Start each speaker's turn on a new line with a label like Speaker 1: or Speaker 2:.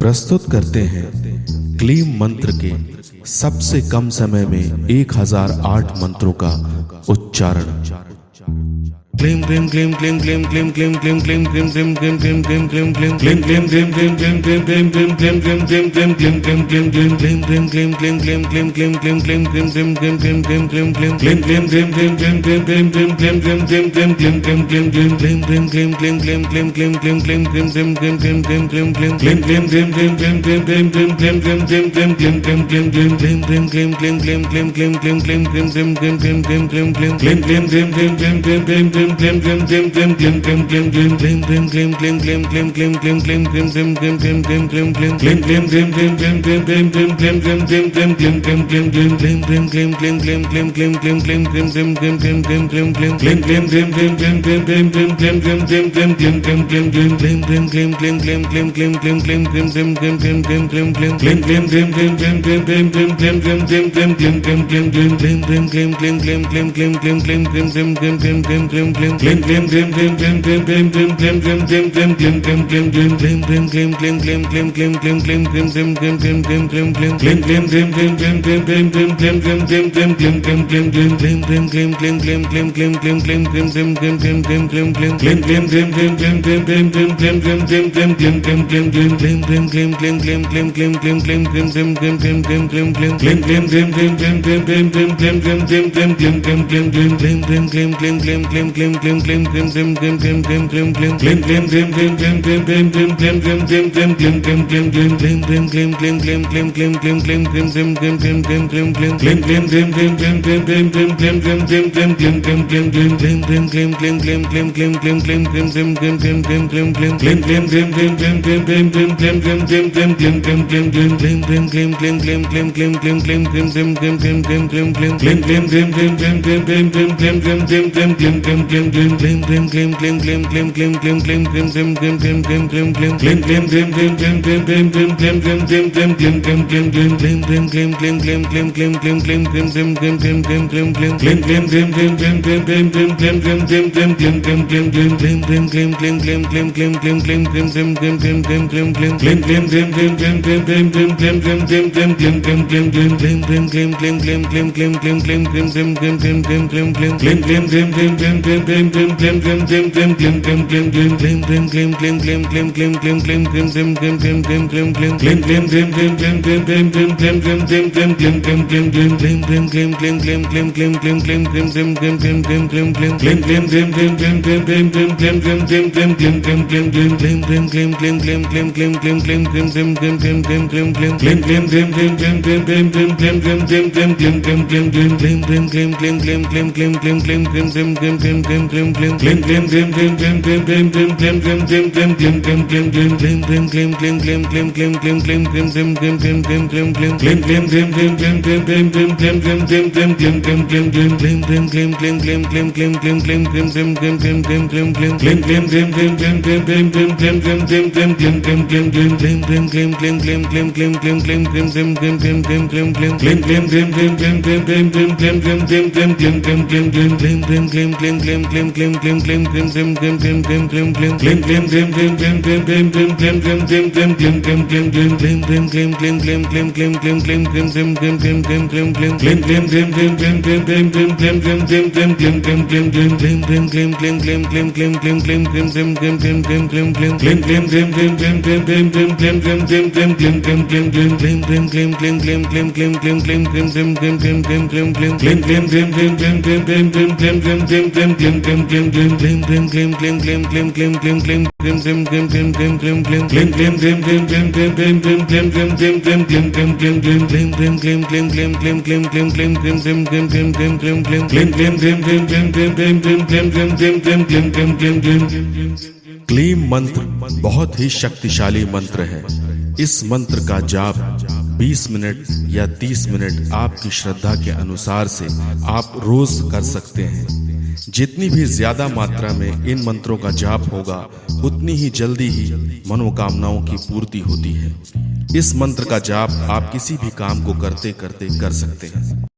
Speaker 1: प्रस्तुत करते हैं क्लीम मंत्र के सबसे कम समय में 1008 मंत्रों का उच्चारण। क्लीम क्लीम क्लीम क्लीम क्लीम क्लीम क्लीम क्लीम क्लीम क्लीम क्लीम क्लीम क्लीम क्लीम क्लीम क्लीम क्लीम क्लीम मंत्र बहुत ही शक्तिशाली मंत्र है। इस मंत्र का जाप 20 मिनट या 30 मिनट आपकी श्रद्धा के अनुसार से आप रोज कर सकते हैं। जितनी भी ज्यादा मात्रा में इन मंत्रों का जाप होगा उतनी ही जल्दी ही मनोकामनाओं की पूर्ति होती है। इस मंत्र का जाप आप किसी भी काम को करते करते कर सकते हैं।